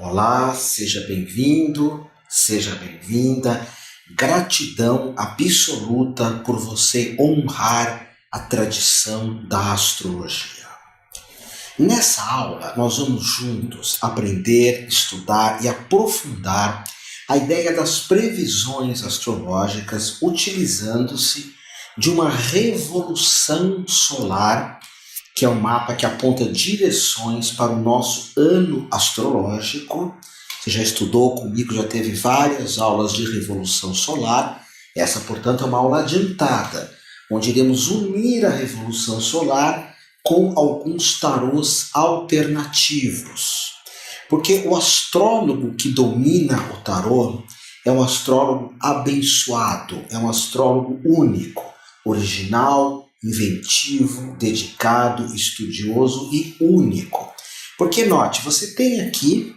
Olá, seja bem-vindo, seja bem-vinda. Gratidão absoluta por você honrar a tradição da astrologia. Nessa aula, nós vamos juntos aprender, estudar e aprofundar a ideia das previsões astrológicas utilizando-se de uma revolução solar, que é um mapa que aponta direções para o nosso ano astrológico. Você já estudou comigo, já teve várias aulas de revolução solar. Essa, portanto, é uma aula adiantada, onde iremos unir a revolução solar com alguns tarôs alternativos. Porque o astrólogo que domina o tarô é um astrólogo abençoado, é um astrólogo único, original, inventivo, dedicado, estudioso e único. Porque note, você tem aqui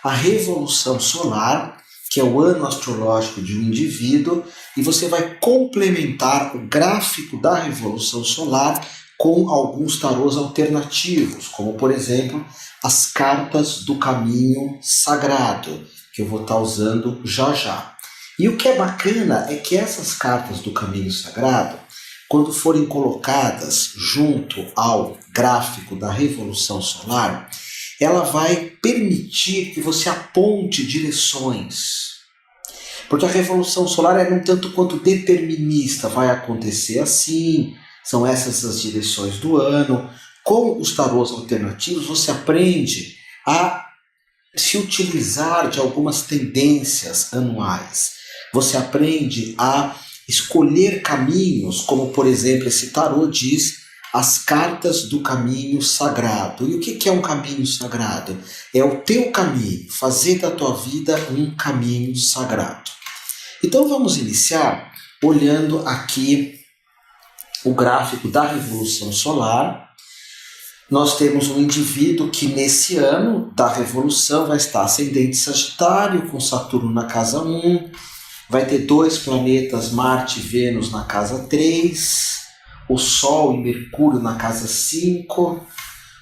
a revolução solar, que é o ano astrológico de um indivíduo, e você vai complementar o gráfico da revolução solar com alguns tarôs alternativos, como por exemplo as cartas do caminho sagrado, que eu vou estar usando já já. E o que é bacana é que essas cartas do caminho sagrado, quando forem colocadas junto ao gráfico da revolução solar, ela vai permitir que você aponte direções. Porque a revolução solar é um tanto quanto determinista, vai acontecer assim, são essas as direções do ano. Com os tarôs alternativos, você aprende a se utilizar de algumas tendências anuais. Você aprende a escolher caminhos, como por exemplo esse tarô diz, as cartas do caminho sagrado. E o que é um caminho sagrado? É o teu caminho, fazer da tua vida um caminho sagrado. Então vamos iniciar olhando aqui o gráfico da revolução solar. Nós temos um indivíduo que nesse ano da revolução vai estar ascendente Sagitário, com Saturno na casa 1, vai ter dois planetas, Marte e Vênus, na casa 3, o Sol e Mercúrio na casa 5,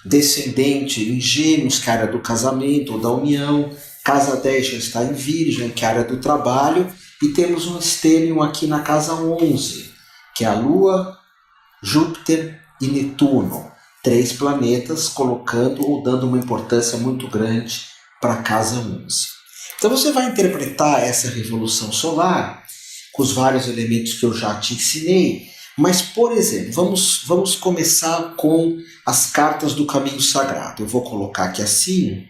descendente em Gêmeos, que é a área do casamento ou da união, casa 10 já está em Virgem, que é a área do trabalho, e temos um estênio aqui na casa 11, que é a Lua, Júpiter e Netuno. 3 planetas colocando ou dando uma importância muito grande para a casa 11. Então você vai interpretar essa revolução solar com os vários elementos que eu já te ensinei, mas, por exemplo, vamos começar com as cartas do caminho sagrado. Eu vou colocar aqui assim,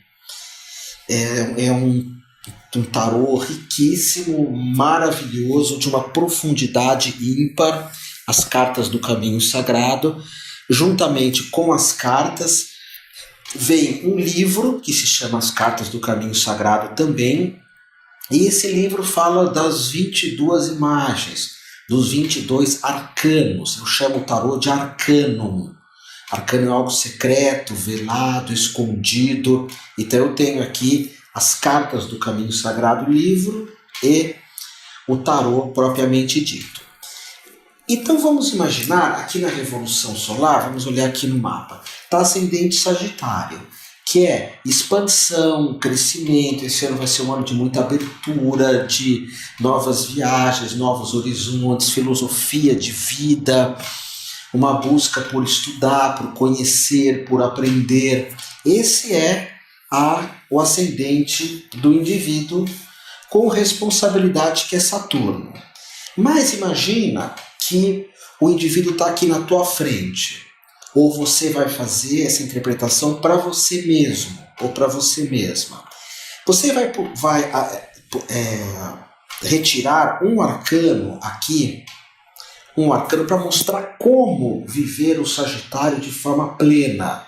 é um tarô riquíssimo, maravilhoso, de uma profundidade ímpar, as cartas do caminho sagrado. Juntamente com as cartas, vem um livro que se chama As Cartas do Caminho Sagrado também, e esse livro fala das 22 imagens, dos 22 arcanos. Eu chamo o tarô de arcanum. Arcano é algo secreto, velado, escondido. Então eu tenho aqui as Cartas do Caminho Sagrado, livro, e o tarô propriamente dito. Então vamos imaginar, aqui na revolução solar, vamos olhar aqui no mapa, está ascendente Sagitário, que é expansão, crescimento. Esse ano vai ser um ano de muita abertura, de novas viagens, novos horizontes, filosofia de vida, uma busca por estudar, por conhecer, por aprender. Esse é o ascendente do indivíduo com responsabilidade, que é Saturno. Mas imagina que o indivíduo está aqui na tua frente, ou você vai fazer essa interpretação para você mesmo, ou para você mesma. Você vai retirar um arcano aqui, um arcano para mostrar como viver o Sagitário de forma plena.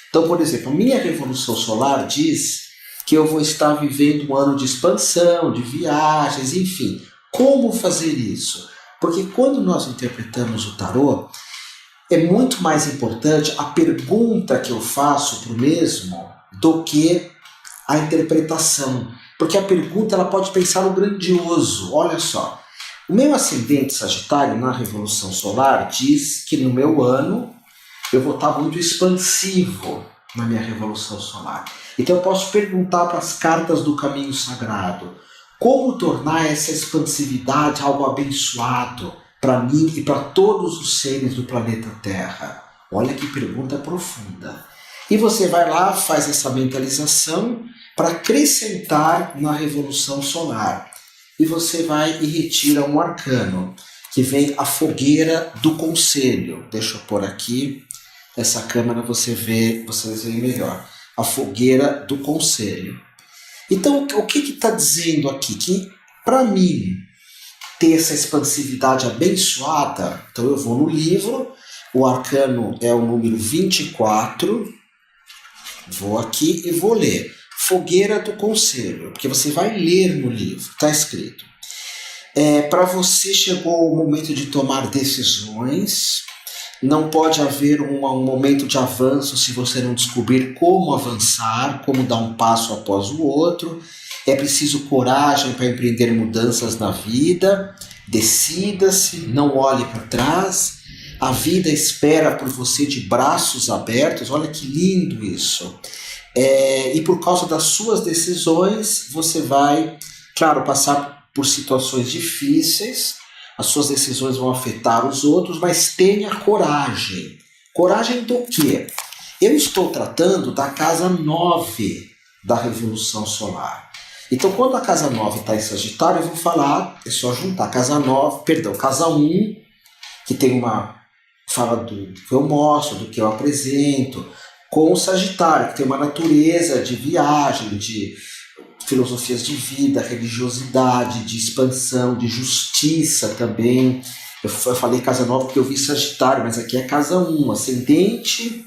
Então, por exemplo, a minha revolução solar diz que eu vou estar vivendo um ano de expansão, de viagens, enfim. Como fazer isso? Porque quando nós interpretamos o tarô, é muito mais importante a pergunta que eu faço para o mesmo do que a interpretação. Porque a pergunta ela pode pensar no grandioso. Olha só, o meu ascendente Sagitário na revolução solar diz que no meu ano eu vou estar muito expansivo, na minha revolução solar. Então eu posso perguntar para as cartas do caminho sagrado, como tornar essa expansividade algo abençoado para mim e para todos os seres do planeta Terra? Olha que pergunta profunda. E você vai lá, faz essa mentalização para acrescentar na revolução solar. E você vai e retira um arcano, que vem a fogueira do conselho. Deixa eu pôr aqui, essa câmera vocês veem melhor. A fogueira do conselho. Então, o que está dizendo aqui? Que para mim ter essa expansividade abençoada, então eu vou no livro, o arcano é o número 24, vou aqui e vou ler. Fogueira do conselho, porque você vai ler no livro, está escrito. Para você chegou o momento de tomar decisões, não pode haver um momento de avanço se você não descobrir como avançar, como dar um passo após o outro. É preciso coragem para empreender mudanças na vida. Decida-se, não olhe para trás. A vida espera por você de braços abertos. Olha que lindo isso. E por causa das suas decisões, você vai, claro, passar por situações difíceis. As suas decisões vão afetar os outros, mas tenha coragem. Coragem do quê? Eu estou tratando da casa 9 da Revolução Solar. Então, quando a casa 9 está em Sagitário, eu vou falar, é só juntar casa 1, que tem fala do que eu mostro, do que eu apresento, com o Sagitário, que tem uma natureza de viagem, de filosofias de vida, religiosidade, de expansão, de justiça também. Eu falei casa 9 porque eu vi Sagitário, mas aqui é casa 1, ascendente,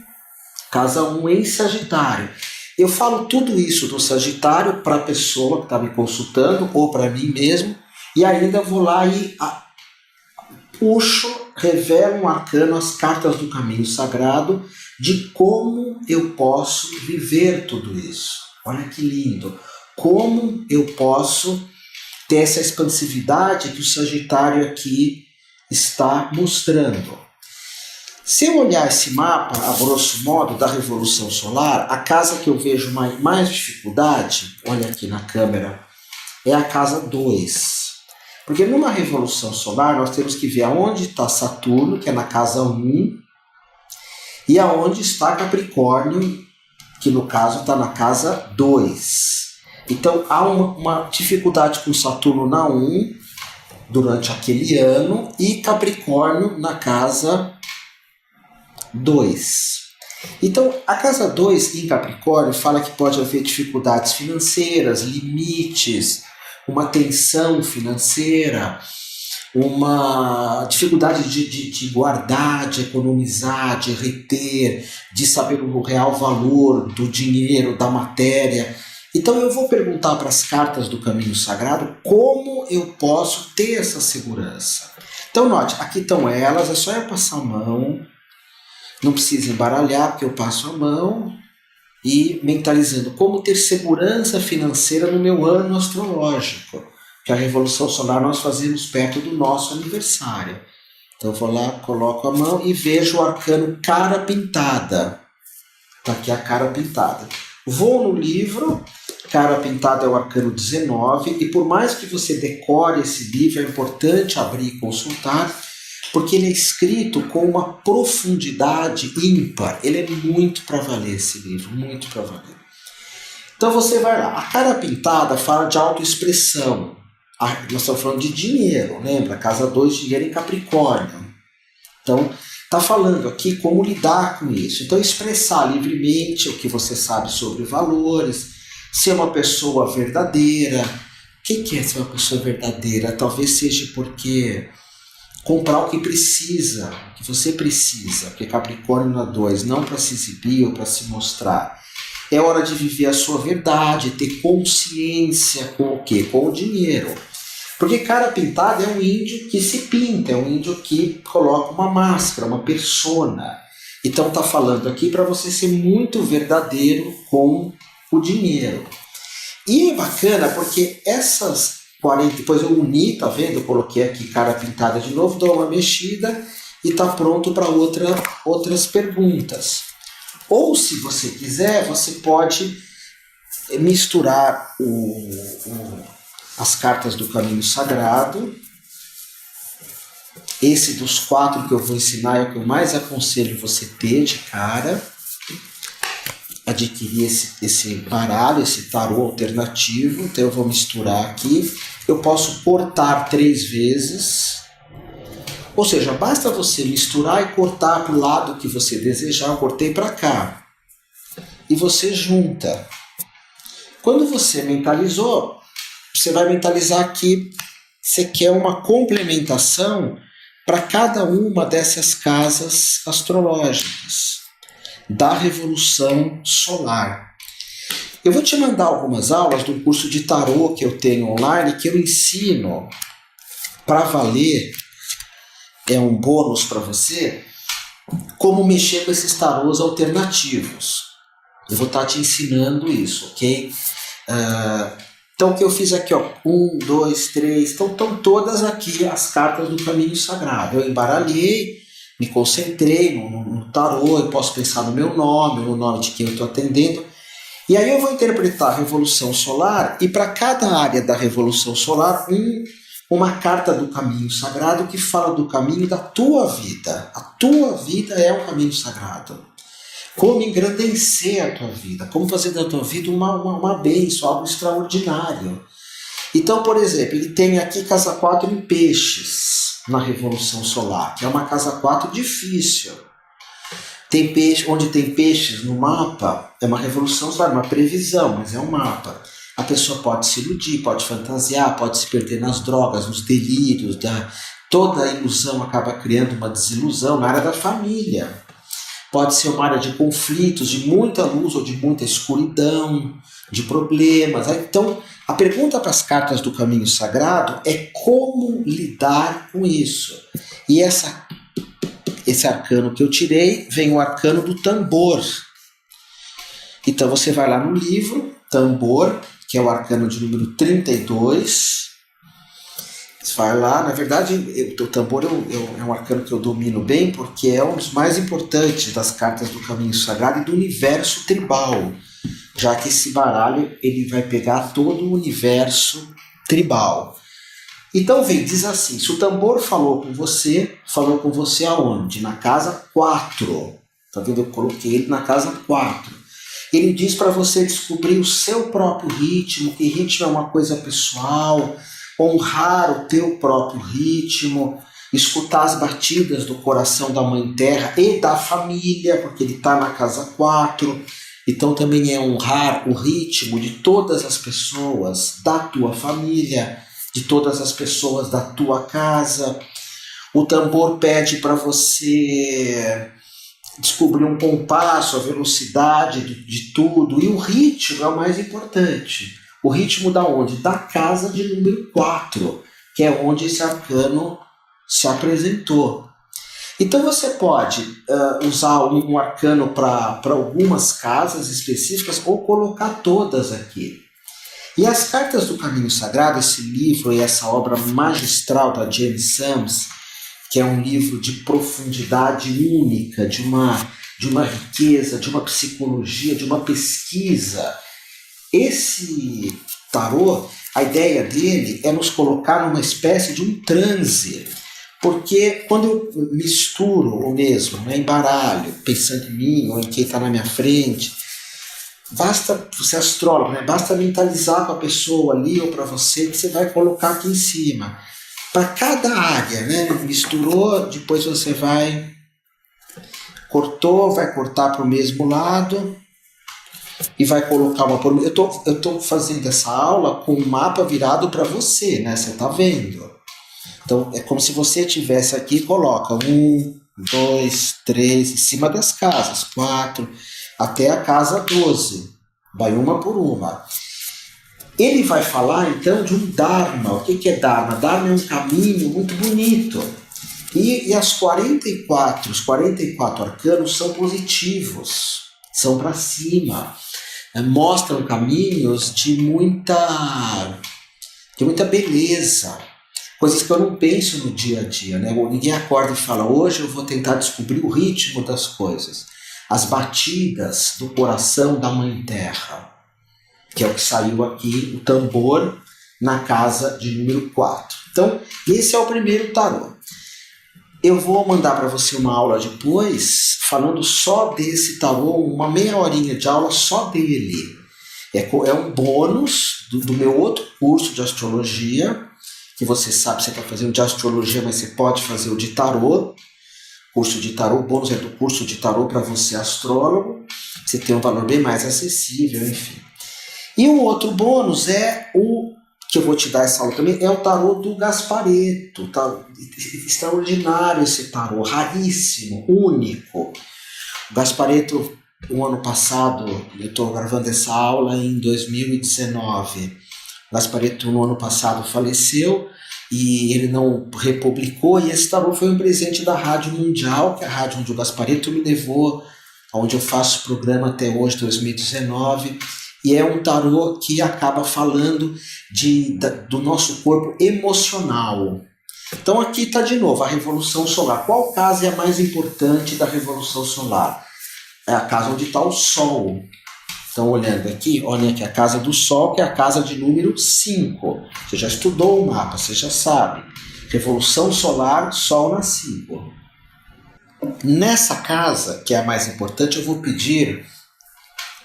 casa 1 em Sagitário. Eu falo tudo isso do Sagitário para a pessoa que está me consultando, ou para mim mesmo, e ainda vou lá e puxo, revelo um arcano, as cartas do caminho sagrado, de como eu posso viver tudo isso. Olha que lindo! Como eu posso ter essa expansividade que o Sagitário aqui está mostrando. Se eu olhar esse mapa, a grosso modo, da Revolução Solar, a casa que eu vejo mais dificuldade, olha aqui na câmera, é a casa 2. Porque numa Revolução Solar nós temos que ver aonde está Saturno, que é na casa 1, e aonde está Capricórnio, que no caso está na casa 2. Então há uma dificuldade com Saturno na 1 durante aquele ano e Capricórnio na casa 2. Então a casa 2 em Capricórnio fala que pode haver dificuldades financeiras, limites, uma tensão financeira, uma dificuldade de guardar, de economizar, de reter, de saber o real valor do dinheiro, da matéria. Então eu vou perguntar para as cartas do caminho sagrado como eu posso ter essa segurança. Então note, aqui estão elas, é só eu passar a mão, não precisa embaralhar porque eu passo a mão e mentalizando como ter segurança financeira no meu ano astrológico, que a Revolução Solar nós fazemos perto do nosso aniversário. Então eu vou lá, coloco a mão e vejo o arcano cara pintada. Está aqui a cara pintada. Vou no livro, cara pintada é o arcano 19, e por mais que você decore esse livro, é importante abrir e consultar, porque ele é escrito com uma profundidade ímpar. Ele é muito para valer esse livro, muito para valer. Então você vai lá, a cara pintada fala de autoexpressão. Nós estamos falando de dinheiro, lembra? Casa 2, dinheiro em Capricórnio. Então, está falando aqui como lidar com isso. Então, expressar livremente o que você sabe sobre valores, ser uma pessoa verdadeira. O que é ser uma pessoa verdadeira? Talvez seja porque comprar o que precisa, o que você precisa, porque Capricórnio na 2, não para se exibir ou para se mostrar. É hora de viver a sua verdade, ter consciência com o quê? Com o dinheiro. Porque cara pintada é um índio que se pinta, é um índio que coloca uma máscara, uma persona. Então está falando aqui para você ser muito verdadeiro com o dinheiro. E é bacana porque essas 40, depois eu uni, tá vendo? Eu coloquei aqui cara pintada de novo, dou uma mexida e está pronto para outras perguntas. Ou, se você quiser, você pode misturar as cartas do caminho sagrado. Esse dos 4 que eu vou ensinar é o que eu mais aconselho você ter de cara. Adquirir esse baralho, esse tarô alternativo. Então eu vou misturar aqui. Eu posso cortar 3 vezes. Ou seja, basta você misturar e cortar para o lado que você desejar. Eu cortei para cá. E você junta. Quando você mentalizou, você vai mentalizar aqui. Você quer uma complementação para cada uma dessas casas astrológicas da Revolução Solar. Eu vou te mandar algumas aulas do curso de tarô que eu tenho online, que eu ensino para valer, é um bônus para você, como mexer com esses tarôs alternativos. Eu vou estar te ensinando isso, ok? Então o que eu fiz aqui, ó, 1, 2, 3, estão todas aqui as cartas do caminho sagrado. Eu embaralhei, me concentrei no tarô, eu posso pensar no meu nome, no nome de quem eu estou atendendo. E aí eu vou interpretar a Revolução Solar, e para cada área da Revolução Solar, uma carta do caminho sagrado que fala do caminho da tua vida. A tua vida é um caminho sagrado. Como engrandecer a tua vida, como fazer da tua vida uma bênção, algo extraordinário. Então, por exemplo, ele tem aqui casa 4 em peixes na Revolução Solar, que é uma casa 4 difícil. Tem peixe, onde tem peixes no mapa, é uma revolução solar, uma previsão, mas é um mapa. A pessoa pode se iludir, pode fantasiar, pode se perder nas drogas, nos delírios, toda a ilusão acaba criando uma desilusão na área da família. Pode ser uma área de conflitos, de muita luz ou de muita escuridão, de problemas. Então, a pergunta para as cartas do caminho sagrado é como lidar com isso. E esse arcano que eu tirei vem o arcano do tambor. Então você vai lá no livro, tambor, que é o arcano de número 32. Você vai lá, na verdade, o tambor é um arcano que eu domino bem, porque é um dos mais importantes das cartas do caminho sagrado e do universo tribal, já que esse baralho ele vai pegar todo o universo tribal. Então diz assim, se o tambor falou com você aonde? Na casa 4. Tá vendo? Eu coloquei ele na casa 4. Ele diz para você descobrir o seu próprio ritmo, que ritmo é uma coisa pessoal, honrar o teu próprio ritmo, escutar as batidas do coração da Mãe Terra e da família, porque ele está na casa 4. Então também é honrar o ritmo de todas as pessoas da tua família, de todas as pessoas da tua casa. O tambor pede para você descobrir um compasso, a velocidade de tudo. E o ritmo é o mais importante. O ritmo da onde? Da casa de número 4, que é onde esse arcano se apresentou. Então você pode usar um arcano para algumas casas específicas ou colocar todas aqui. E as cartas do Caminho Sagrado, esse livro e essa obra magistral da Jane Sams, que é um livro de profundidade única, de uma riqueza, de uma psicologia, de uma pesquisa. Esse tarô, a ideia dele é nos colocar numa espécie de um transe. Porque quando eu misturo o mesmo, embaralho, pensando em mim ou em quem está na minha frente, basta, você é astrólogo, basta mentalizar com a pessoa ali ou para você que você vai colocar aqui em cima. Para cada área, misturou, depois você vai, cortou, vai cortar para o mesmo lado e vai colocar uma por... Eu tô fazendo essa aula com o mapa virado para você, você está vendo? Então é como se você tivesse aqui, coloca 1, 2, 3, em cima das casas, 4, até a casa 12, vai uma por uma. Ele vai falar então de um Dharma. O que é Dharma? Dharma é um caminho muito bonito. E os 44 arcanos são positivos, são para cima, mostram caminhos de muita beleza. Coisas que eu não penso no dia a dia, Ninguém acorda e fala, hoje eu vou tentar descobrir o ritmo das coisas. as batidas do coração da Mãe Terra, que é o que saiu aqui, o tambor, na casa de número 4. Então, esse é o primeiro tarô. Eu vou mandar para você uma aula depois, falando só desse tarô, uma meia horinha de aula só dele. É um bônus do meu outro curso de astrologia, que você sabe, você está fazendo de astrologia, mas você pode fazer o de tarô. Curso de tarô, o bônus é do curso de tarô para você astrólogo. Você tem um valor bem mais acessível, enfim. E o outro bônus é o que eu vou te dar essa aula também, é o tarô do Gasparetto. Tá? Extraordinário esse tarô, raríssimo, único. O Gasparetto, o ano passado, eu estou gravando essa aula em 2019. O Gasparetto, no ano passado, faleceu e ele não republicou. E esse tarô foi um presente da Rádio Mundial, que é a rádio onde o Gasparetto me levou, onde eu faço programa até hoje, 2019. E é um tarô que acaba falando do nosso corpo emocional. Então aqui está de novo a Revolução Solar. Qual casa é a mais importante da Revolução Solar? É a casa onde está o Sol. Então olhando aqui, olha aqui a casa do Sol, que é a casa de número 5. Você já estudou o mapa, você já sabe. Revolução Solar, Sol na 5. Nessa casa, que é a mais importante, eu vou pedir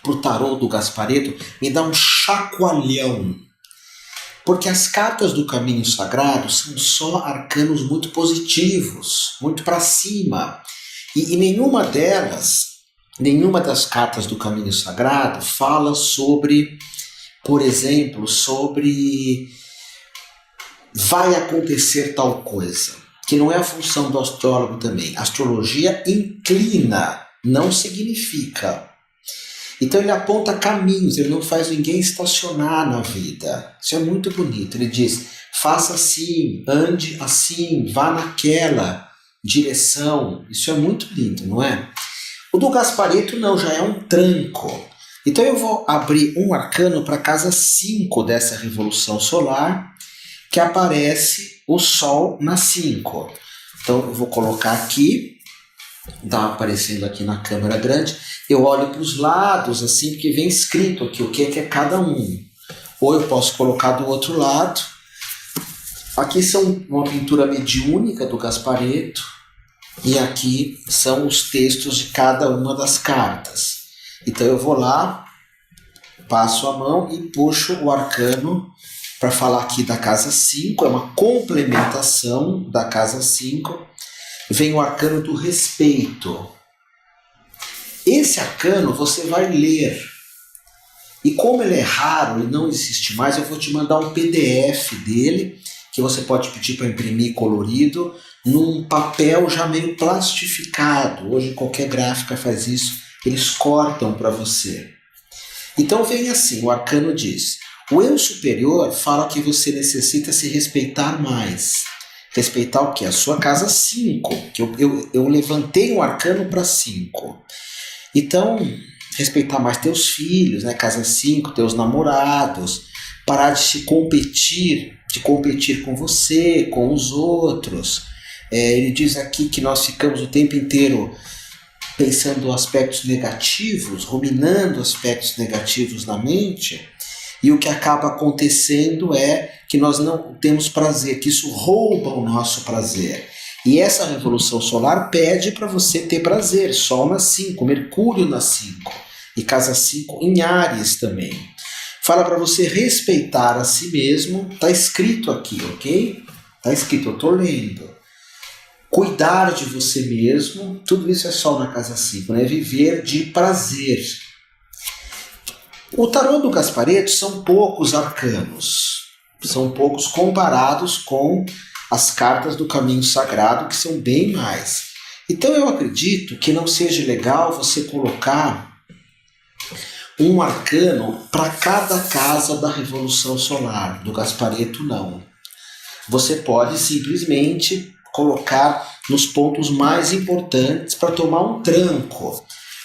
para o tarô do Gasparetto me dar um chacoalhão. Porque as cartas do caminho sagrado são só arcanos muito positivos, muito para cima. E nenhuma das cartas do caminho sagrado fala sobre, por exemplo, sobre vai acontecer tal coisa, que não é a função do astrólogo também. A astrologia inclina, não significa. Então ele aponta caminhos, ele não faz ninguém estacionar na vida. Isso é muito bonito. Ele diz, faça assim, ande assim, vá naquela direção. Isso é muito lindo, não é? O do Gasparetto não, já é um tranco. Então eu vou abrir um arcano para a casa 5 dessa Revolução Solar, que aparece o Sol na 5. Então eu vou colocar aqui, está aparecendo aqui na câmera grande, eu olho para os lados, assim, porque vem escrito aqui o que é cada um. Ou eu posso colocar do outro lado. Aqui são uma pintura mediúnica do Gasparetto, e aqui são os textos de cada uma das cartas. Então eu vou lá, passo a mão e puxo o arcano para falar aqui da casa 5, é uma complementação da casa 5. Vem o arcano do respeito. Esse arcano você vai ler. E como ele é raro e não existe mais, eu vou te mandar um PDF dele, que você pode pedir para imprimir colorido, num papel já meio plastificado. Hoje qualquer gráfica faz isso, eles cortam para você. Então vem assim, o arcano diz, o eu superior fala que você necessita se respeitar mais. Respeitar o quê? A sua casa 5, que eu levantei um arcano para 5. Então, respeitar mais teus filhos, né? Casa 5, teus namorados, parar de competir com você, com os outros. Ele diz aqui que nós ficamos o tempo inteiro pensando aspectos negativos, ruminando aspectos negativos na mente, e o que acaba acontecendo é que nós não temos prazer, que isso rouba o nosso prazer. E essa Revolução Solar pede para você ter prazer. Sol na 5, Mercúrio na 5 e casa 5 em Áries também. Fala para você respeitar a si mesmo, está escrito aqui, ok? Está escrito, eu estou lendo. Cuidar de você mesmo, tudo isso é Sol na casa 5, né? Viver de prazer. O tarô do Gasparetto são poucos arcanos, são poucos comparados com as cartas do caminho sagrado, que são bem mais. Então eu acredito que não seja legal você colocar um arcano para cada casa da Revolução Solar. Do Gasparetto não. Você pode simplesmente colocar nos pontos mais importantes para tomar um tranco.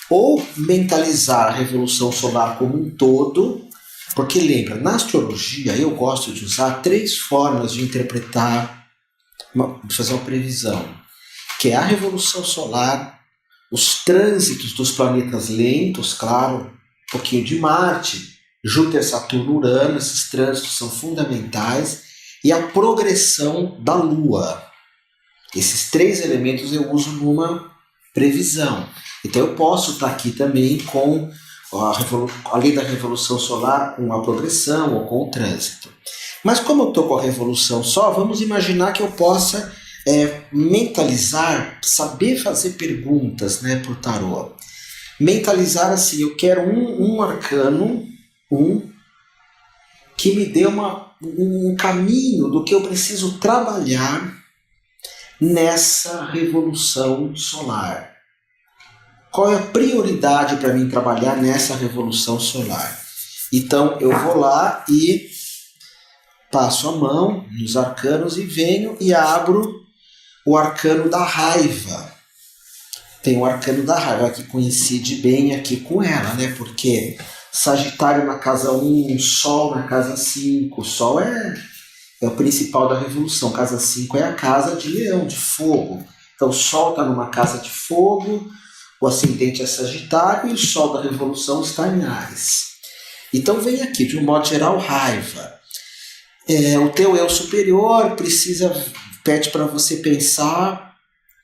Ou mentalizar a Revolução Solar como um todo, porque lembra, na astrologia eu gosto de usar 3 formas de interpretar, de fazer uma previsão, que é a Revolução Solar, os trânsitos dos planetas lentos, claro, um pouquinho de Marte, Júpiter, Saturno, Urano, esses trânsitos são fundamentais, e a progressão da Lua. Esses 3 elementos eu uso numa previsão. Então eu posso estar aqui também com a lei da revolução solar, com a progressão ou com o trânsito. Mas como eu estou com a revolução só, vamos imaginar que eu possa mentalizar, saber fazer perguntas, né, para o tarô. Mentalizar assim, eu quero um arcano, que me dê um caminho do que eu preciso trabalhar nessa revolução solar. Qual é a prioridade para mim trabalhar nessa revolução solar? Então eu vou lá e passo a mão nos arcanos e venho e abro o arcano da raiva. Tem o arcano da raiva que coincide bem aqui com ela, né? Porque Sagitário na casa 1, Sol na casa 5. O Sol é o principal da revolução. Casa 5 é a casa de Leão, de fogo. Então o Sol está numa casa de fogo, o ascendente é Sagitário e o Sol da revolução está em Áries. Então vem aqui, de um modo geral, raiva. O teu eu superior pede para você pensar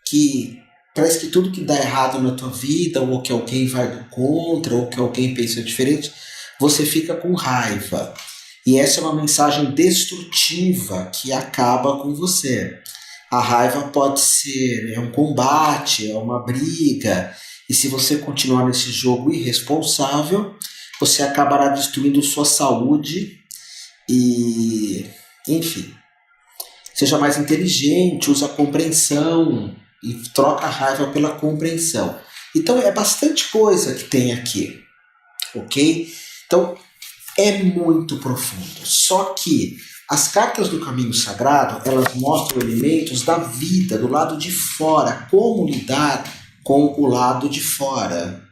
que parece que tudo que dá errado na tua vida, ou que alguém vai do contra, ou que alguém pensa diferente, você fica com raiva. E essa é uma mensagem destrutiva que acaba com você. A raiva pode ser um combate, é uma briga, e se você continuar nesse jogo irresponsável, você acabará destruindo sua saúde e, enfim, seja mais inteligente, use a compreensão e troca a raiva pela compreensão. Então é bastante coisa que tem aqui, ok? Então é muito profundo. Só que as cartas do caminho sagrado, elas mostram elementos da vida, do lado de fora, como lidar com o lado de fora.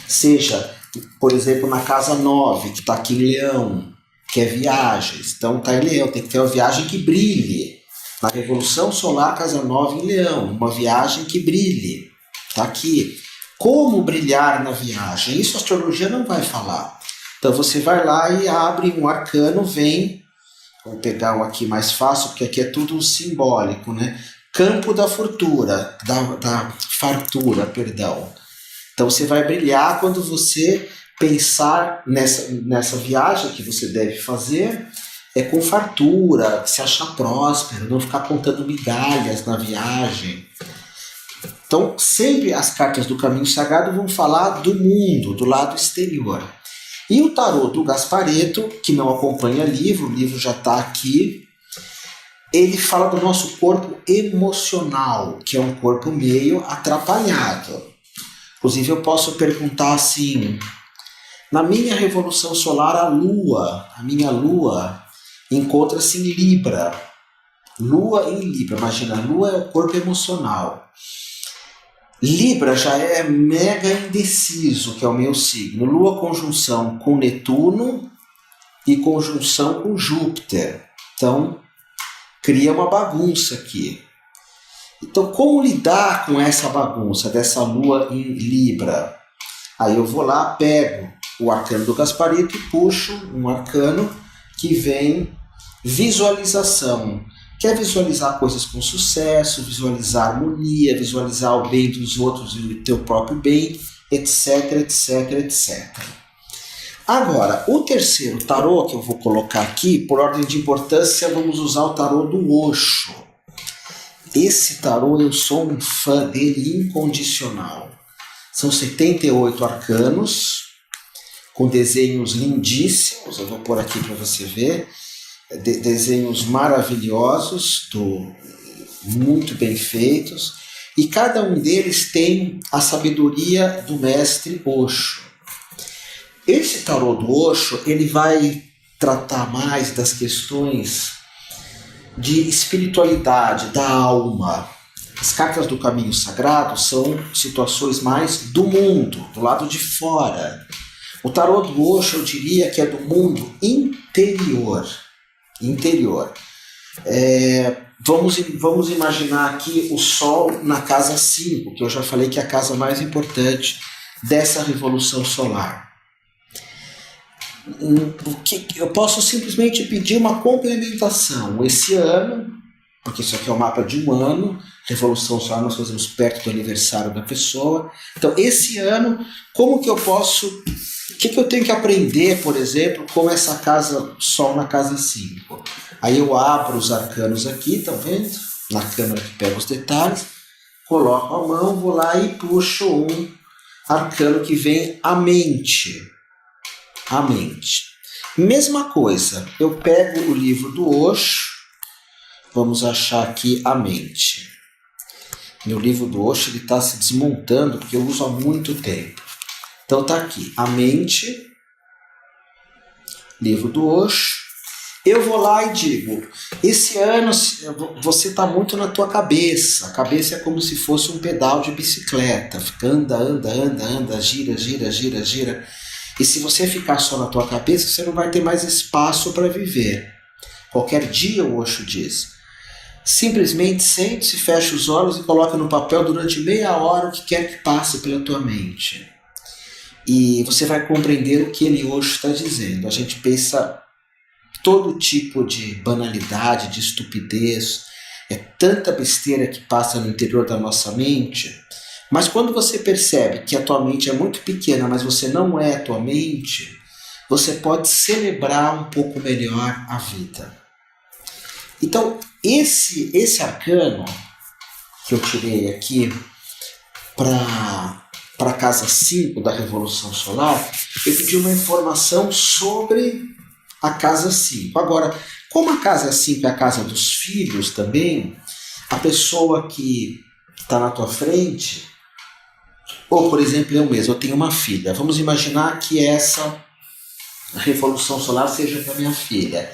Seja, por exemplo, na casa 9, que está aqui em Leão, que é viagens. Então está em Leão, tem que ter uma viagem que brilhe. Na Revolução Solar, casa 9 em Leão, uma viagem que brilhe. Está aqui. Como brilhar na viagem? Isso a astrologia não vai falar. Então você vai lá e abre um arcano, vem. Vou pegar um aqui mais fácil, porque aqui é tudo simbólico, né? Campo da fartura, da fartura, perdão. Então você vai brilhar quando você pensar nessa viagem que você deve fazer, com fartura, se achar próspero, não ficar contando migalhas na viagem. Então, sempre as cartas do caminho sagrado vão falar do mundo, do lado exterior. E o tarô do Gasparetto, que não acompanha o livro já está aqui, ele fala do nosso corpo emocional, que é um corpo meio atrapalhado. Inclusive, eu posso perguntar assim, na minha revolução solar, a minha lua, encontra-se em Libra. Lua em Libra. Imagina, a Lua é o corpo emocional. Libra já é mega indeciso, que é o meu signo. Lua conjunção com Netuno e conjunção com Júpiter. Então, cria uma bagunça aqui. Então, como lidar com essa bagunça dessa Lua em Libra? Aí eu vou lá, pego o arcano do Gasparetto e puxo um arcano que vem visualização. Quer visualizar coisas com sucesso, visualizar harmonia, visualizar o bem dos outros e o teu próprio bem, etc, etc, etc. Agora, o terceiro tarô que eu vou colocar aqui, por ordem de importância, vamos usar o tarô do Osho. Esse tarô eu sou um fã dele incondicional. São 78 arcanos, com desenhos lindíssimos, eu vou pôr aqui para você ver, desenhos maravilhosos, muito bem feitos, e cada um deles tem a sabedoria do mestre Osho. Esse tarô do Osho, ele vai tratar mais das questões de espiritualidade, da alma. As cartas do caminho sagrado são situações mais do mundo, do lado de fora. O tarô do Osho, eu diria que é do mundo interior. vamos imaginar aqui o Sol na casa 5, que eu já falei que é a casa mais importante dessa revolução solar. Eu posso simplesmente pedir uma complementação. Esse ano, porque isso aqui é o mapa de um ano, revolução solar nós fazemos perto do aniversário da pessoa. Então, esse ano, como que eu posso... O que eu tenho que aprender, por exemplo, com essa casa Sol na casa 5? Aí eu abro os arcanos aqui, tá vendo? Na câmera que pega os detalhes, coloco a mão, vou lá e puxo um arcano que vem a mente. A mente. Mesma coisa, eu pego o livro do Osho, vamos achar aqui a mente. Meu livro do Osho está se desmontando porque eu uso há muito tempo. Então tá aqui, a mente, livro do Osho. Eu vou lá e digo, esse ano você está muito na tua cabeça. A cabeça é como se fosse um pedal de bicicleta. Anda, gira. E se você ficar só na tua cabeça, você não vai ter mais espaço para viver. Qualquer dia, o Osho diz, simplesmente sente-se, fecha os olhos e coloca no papel durante meia hora o que quer que passe pela tua mente. E você vai compreender o que ele Osho está dizendo. A gente pensa todo tipo de banalidade, de estupidez, é tanta besteira que passa no interior da nossa mente, mas quando você percebe que a tua mente é muito pequena, mas você não é a tua mente, você pode celebrar um pouco melhor a vida. Então, esse arcano que eu tirei aqui para a casa 5 da Revolução Solar, eu pedi uma informação sobre a casa 5. Agora, como a casa 5 é a casa dos filhos também, a pessoa que está na tua frente, ou por exemplo eu mesmo, eu tenho uma filha, vamos imaginar que essa Revolução Solar seja para minha filha.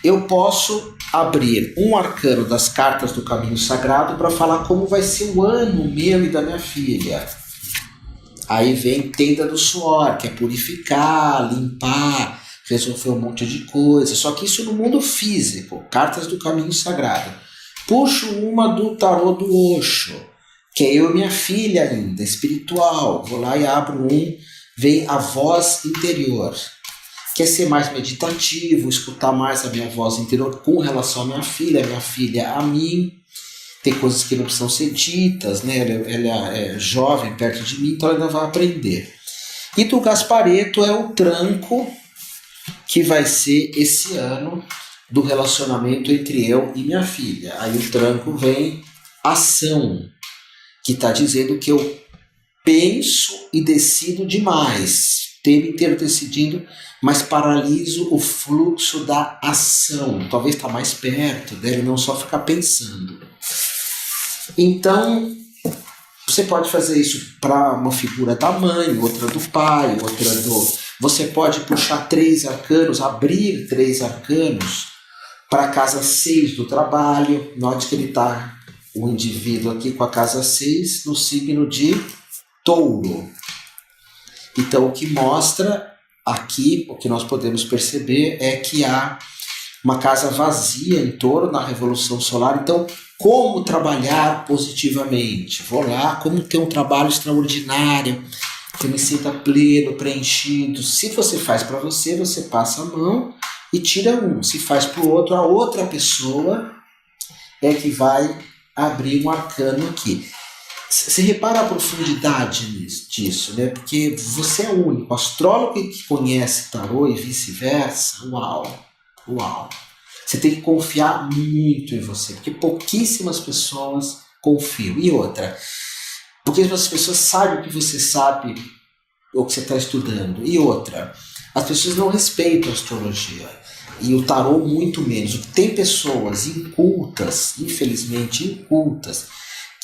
Eu posso abrir um arcano das cartas do Caminho Sagrado para falar como vai ser o ano meu e da minha filha. Aí vem Tenda do Suor, que é purificar, limpar, resolver um monte de coisa. Só que isso no mundo físico, cartas do Caminho Sagrado. Puxo uma do tarô do Osho, que é eu e minha filha ainda, espiritual. Vou lá e abro um, vem a voz interior. Quer ser mais meditativo, escutar mais a minha voz interior com relação à minha filha a mim. Tem coisas que não precisam ser ditas, né? Ela é jovem perto de mim, então ela ainda vai aprender. E do Gasparetto é o tranco que vai ser esse ano do relacionamento entre eu e minha filha. Aí o tranco vem ação, que está dizendo que eu penso e decido demais. O tempo inteiro decidindo, mas paraliso o fluxo da ação. Talvez está mais perto dele, não só ficar pensando. Então, você pode fazer isso para uma figura da mãe, outra do pai, outra do... Você pode puxar 3 arcanos, abrir 3 arcanos para a casa 6 do trabalho. Note que ele está, o indivíduo aqui com a casa 6 no signo de Touro. Então, o que mostra aqui, o que nós podemos perceber é que há uma casa vazia em Touro na Revolução Solar. Então, como trabalhar positivamente? Vou lá, como ter um trabalho extraordinário, que eu me sinta pleno, preenchido. Se você faz para você, você passa a mão e tira um. Se faz para o outro, a outra pessoa é que vai abrir um arcano aqui. Você repara a profundidade disso, né? Porque você é o único astrólogo que conhece tarô e vice-versa. Uau! Você tem que confiar muito em você, porque pouquíssimas pessoas confiam. E outra, pouquíssimas pessoas sabem o que você sabe ou que você está estudando. E outra, as pessoas não respeitam a astrologia. E o tarô muito menos. Tem pessoas incultas, infelizmente incultas,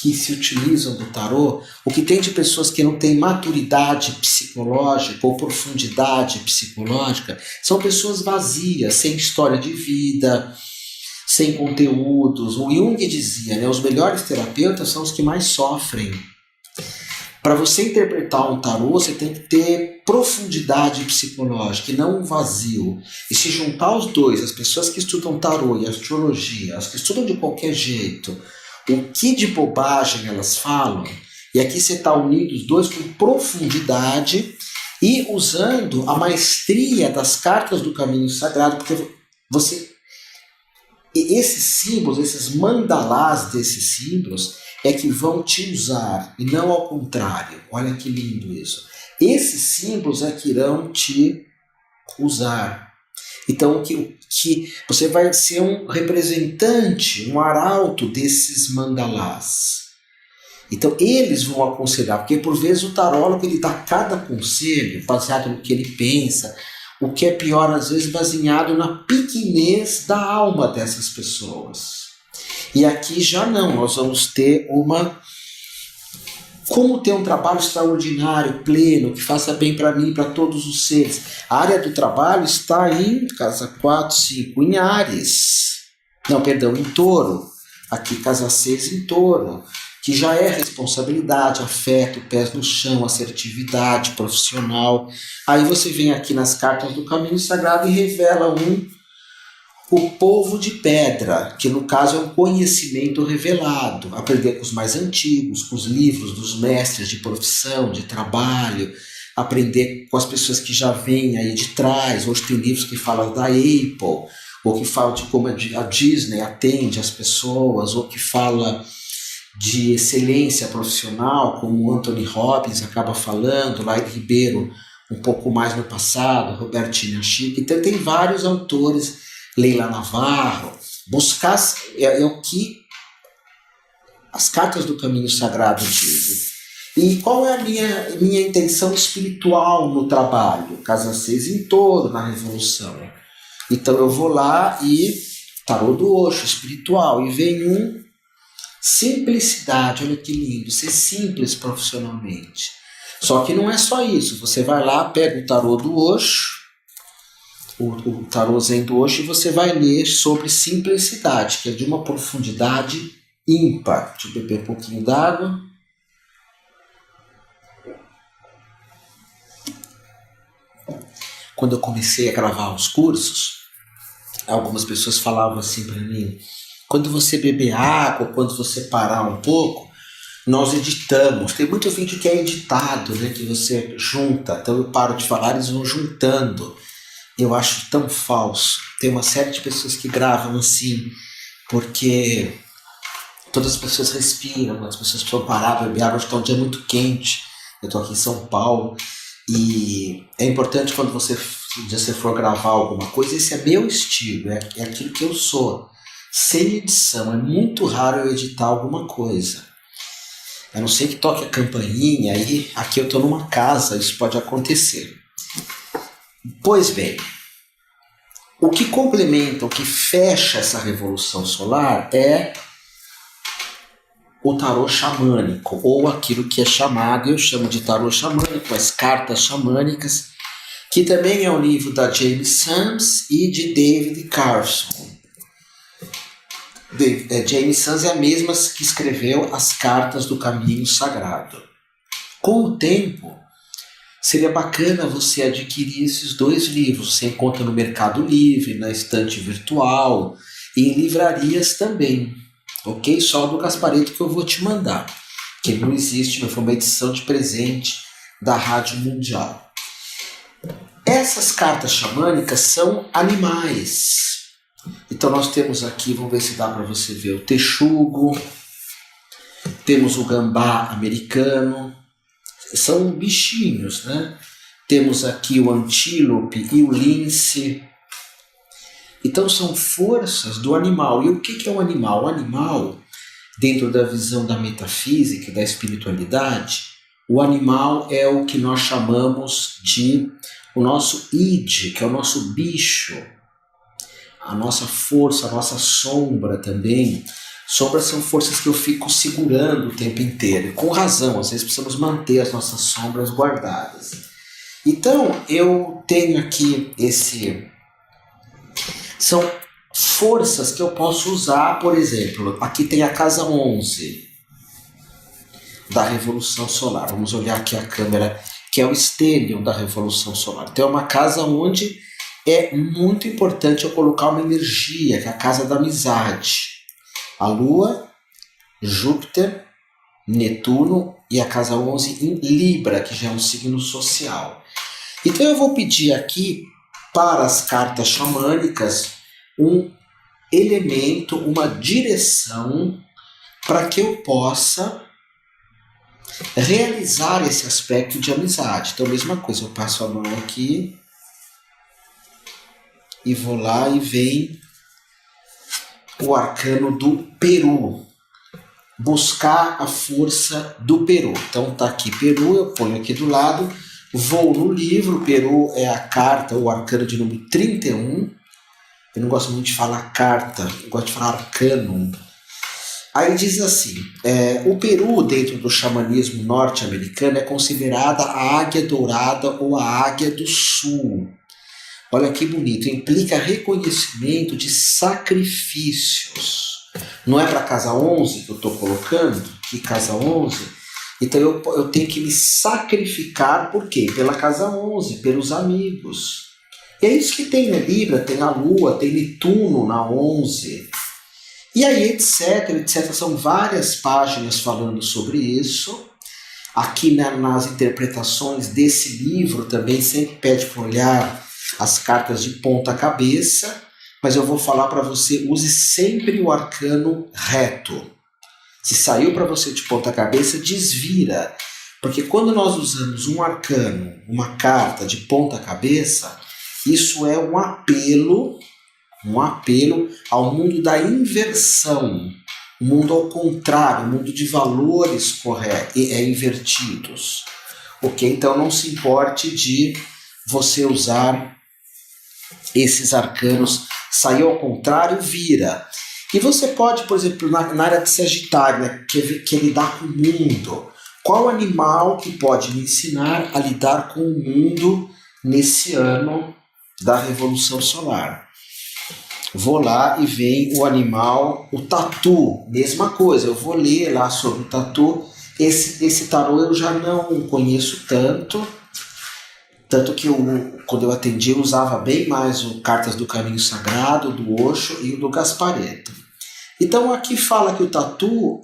que se utilizam do tarô, o que tem de pessoas que não têm maturidade psicológica ou profundidade psicológica, são pessoas vazias, sem história de vida, sem conteúdos. O Jung dizia, né, os melhores terapeutas são os que mais sofrem. Para você interpretar um tarô, você tem que ter profundidade psicológica e não um vazio. E se juntar os dois, as pessoas que estudam tarô e astrologia, as que estudam de qualquer jeito, o que de bobagem elas falam, e aqui você está unindo os dois com profundidade e usando a maestria das cartas do caminho sagrado, porque você... E esses símbolos, esses mandalás desses símbolos, é que vão te usar, e não ao contrário. Olha que lindo isso. Esses símbolos é que irão te usar. Então, que você vai ser um representante, um arauto desses mandalás. Então, eles vão aconselhar, porque por vezes o tarólogo ele dá cada conselho baseado no que ele pensa, o que é pior, às vezes, baseado na pequenez da alma dessas pessoas. E aqui já não, nós vamos ter como ter um trabalho extraordinário, pleno, que faça bem para mim e para todos os seres. A área do trabalho está em casa 4, 5, em Áries. Não, perdão, em Touro. Aqui, casa 6 em Touro. Que já é responsabilidade, afeto, pés no chão, assertividade profissional. Aí você vem aqui nas cartas do caminho sagrado e revela o povo de pedra, que no caso é um conhecimento revelado, aprender com os mais antigos, com os livros dos mestres de profissão, de trabalho, aprender com as pessoas que já vêm aí de trás. Hoje tem livros que falam da Apple, ou que falam de como a Disney atende as pessoas, ou que fala de excelência profissional, como o Anthony Robbins acaba falando, Laide Ribeiro um pouco mais no passado, Robertinho Chico. Então tem vários autores, Leila Navarro. Buscar é o que as cartas do caminho sagrado dizem. E qual é a minha intenção espiritual no trabalho? Casa 6 em Touro, na Revolução. Então eu vou lá e tarô do Osho, espiritual, e vem simplicidade, olha que lindo, ser simples profissionalmente. Só que não é só isso, você vai lá, pega o tarô do Osho, o tarô Zen do Osho, e você vai ler sobre simplicidade, que é de uma profundidade ímpar. Deixa eu beber um pouquinho d'água. Quando eu comecei a gravar os cursos, algumas pessoas falavam assim para mim: quando você beber água, quando você parar um pouco, nós editamos. Tem muito vídeo que é editado, né, que você junta. Então eu paro de falar, eles vão juntando. Eu acho tão falso. Tem uma série de pessoas que gravam assim, porque todas as pessoas respiram, as pessoas precisam parar, beber água. Hoje está um dia muito quente. Eu estou aqui em São Paulo. E é importante quando você for gravar alguma coisa, esse é meu estilo, é aquilo que eu sou. Sem edição, é muito raro eu editar alguma coisa. A não ser que toque a campainha, aí aqui eu estou numa casa, isso pode acontecer. Pois bem, o que complementa, o que fecha essa revolução solar é o tarô xamânico, ou aquilo que é chamado, eu chamo de tarô xamânico, as cartas xamânicas, que também é um livro da Jaime Sams e de David Carson. Jaime Sams é a mesma que escreveu as cartas do caminho sagrado. Com o tempo, seria bacana você adquirir esses dois livros. Você encontra no Mercado Livre, na estante virtual e em livrarias também. Ok? Só do Gaspareto que eu vou te mandar, que não existe, mas foi uma edição de presente da Rádio Mundial. Essas cartas xamânicas são animais. Então nós temos aqui, vamos ver se dá para você ver, o texugo, temos o gambá americano, são bichinhos, né? Temos aqui o antílope e o lince. Então são forças do animal. E o que é um animal? O animal, dentro da visão da metafísica e da espiritualidade, o animal é o que nós chamamos de o nosso id, que é o nosso bicho, a nossa força, a nossa sombra também. Sombras são forças que eu fico segurando o tempo inteiro. E com razão, às vezes precisamos manter as nossas sombras guardadas. Então, eu tenho aqui são forças que eu posso usar, por exemplo, aqui tem a casa 11. da Revolução Solar. Vamos olhar aqui a câmera, que é o stellium da Revolução Solar. Então é uma casa onde é muito importante eu colocar uma energia, que é a casa da amizade. A Lua, Júpiter, Netuno e a casa 11 em Libra, que já é um signo social. Então eu vou pedir aqui para as cartas xamânicas um elemento, uma direção para que eu possa realizar esse aspecto de amizade. Então, mesma coisa, eu passo a mão aqui e vou lá e vem o arcano do Peru. Buscar a força do Peru. Então, tá aqui Peru, eu ponho aqui do lado, vou no livro, Peru é a carta, o arcano de número 31. Eu não gosto muito de falar carta, eu gosto de falar arcano. Aí diz assim, o Peru, dentro do xamanismo norte-americano, é considerada a águia dourada ou a águia do sul. Olha que bonito, implica reconhecimento de sacrifícios. Não é para casa 11 que eu estou colocando, que casa 11? Então eu tenho que me sacrificar, por quê? Pela casa 11, pelos amigos. E é isso que tem na Libra, tem a Lua, tem Netuno na 11. E aí, etc. São várias páginas falando sobre isso. Aqui nas interpretações desse livro também sempre pede para olhar as cartas de ponta cabeça, mas eu vou falar para você, use sempre o arcano reto. Se saiu para você de ponta cabeça, desvira. Porque quando nós usamos um arcano, uma carta de ponta cabeça, isso é um apelo ao mundo da inversão, o mundo ao contrário, o mundo de valores invertidos. Ok? Então não se importe de você usar esses arcanos, sair ao contrário, vira. E você pode, por exemplo, na área de Sagitário, né, que é lidar com o mundo. Qual animal que pode me ensinar a lidar com o mundo nesse ano da Revolução Solar? Vou lá e vem o animal, o tatu, mesma coisa, eu vou ler lá sobre o tatu. Esse tarô eu já não conheço tanto que quando eu atendi eu usava bem mais o Cartas do Caminho Sagrado, do Osho e o do Gasparetto. Então aqui fala que o tatu,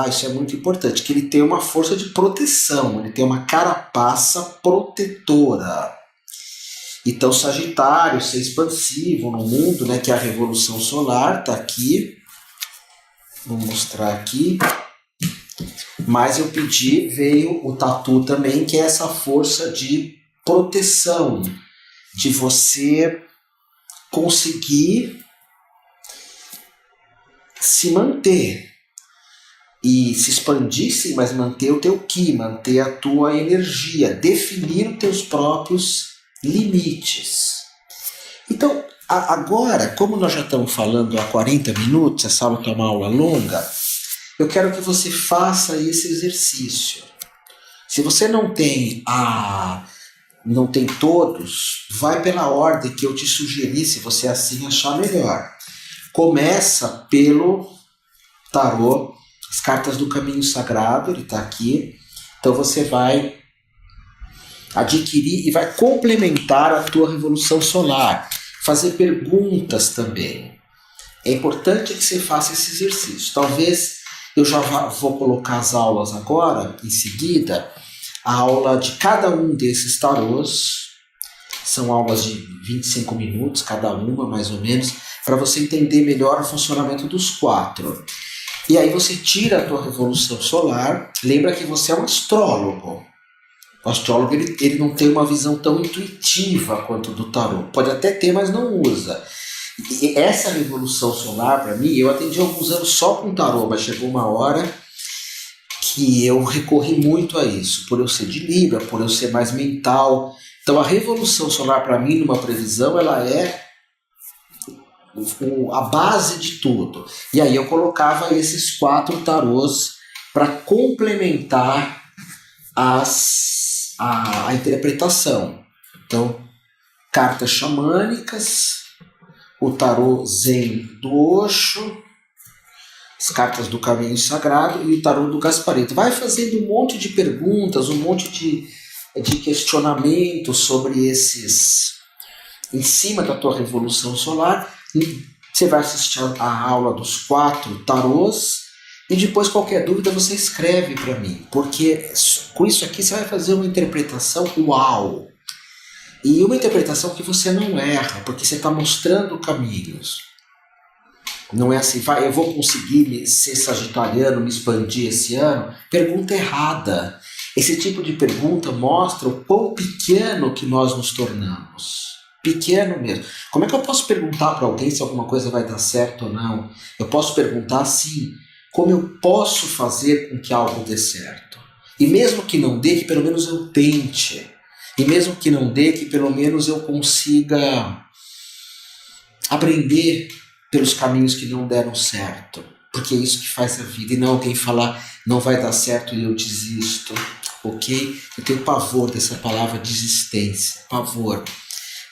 isso é muito importante, que ele tem uma força de proteção, ele tem uma carapaça protetora. Então, Sagitário, ser expansivo no mundo, né, que é a Revolução Solar, está aqui. Vou mostrar aqui. Mas eu pedi, veio o tatu também, que é essa força de proteção, de você conseguir se manter. E se expandir, sim, mas manter o teu ki, manter a tua energia, definir os teus próprios limites. Então, agora, como nós já estamos falando há 40 minutos, essa aula é uma aula longa, eu quero que você faça esse exercício. Se você não tem todos, vai pela ordem que eu te sugeri, se você assim achar melhor. Começa pelo tarô, as cartas do Caminho Sagrado, ele está aqui. Então você vai adquirir e vai complementar a tua Revolução Solar. Fazer perguntas também. É importante que você faça esse exercício. Talvez eu já vou colocar as aulas agora, em seguida, a aula de cada um desses tarôs. São aulas de 25 minutos, cada uma mais ou menos, para você entender melhor o funcionamento dos 4. E aí você tira a tua Revolução Solar. Lembra que você é um astrólogo. O astrólogo ele não tem uma visão tão intuitiva quanto do tarô. Pode até ter, mas não usa. E essa Revolução Solar, para mim, eu atendi alguns anos só com tarô, mas chegou uma hora que eu recorri muito a isso. Por eu ser de Libra, por eu ser mais mental. Então a Revolução Solar, para mim, numa previsão, ela é a base de tudo. E aí eu colocava esses 4 tarôs para complementar a interpretação. Então, cartas xamânicas, o tarô Zen do Osho, as cartas do Caminho Sagrado e o tarô do Gasparetto. Vai fazendo um monte de perguntas, um monte de questionamentos sobre esses, em cima da tua revolução solar. Você vai assistir a aula dos 4 tarôs e depois qualquer dúvida você escreve para mim, porque com isso aqui você vai fazer uma interpretação uau! E uma interpretação que você não erra, porque você está mostrando caminhos. Não é assim, eu vou conseguir ser sagitariano, me expandir esse ano? Pergunta errada. Esse tipo de pergunta mostra o quão pequeno que nós nos tornamos. Pequeno mesmo. Como é que eu posso perguntar para alguém se alguma coisa vai dar certo ou não? Eu posso perguntar assim, como eu posso fazer com que algo dê certo? E mesmo que não dê, que pelo menos eu tente. E mesmo que não dê, que pelo menos eu consiga aprender pelos caminhos que não deram certo. Porque é isso que faz a vida. E não alguém falar, não vai dar certo e eu desisto. Ok? Eu tenho pavor dessa palavra desistência. Pavor.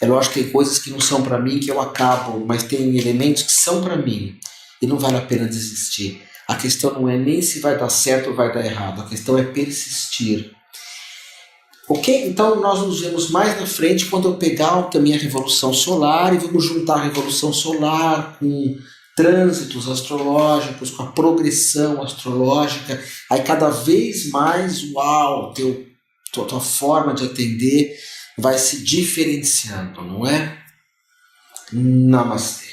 É lógico que tem coisas que não são para mim que eu acabo, mas tem elementos que são para mim. E não vale a pena desistir. A questão não é nem se vai dar certo ou vai dar errado. A questão é persistir. Ok? Então nós nos vemos mais na frente quando eu pegar também a Revolução Solar e vamos juntar a Revolução Solar com trânsitos astrológicos, com a progressão astrológica. Aí cada vez mais, uau, tua forma de atender vai se diferenciando, não é? Namastê.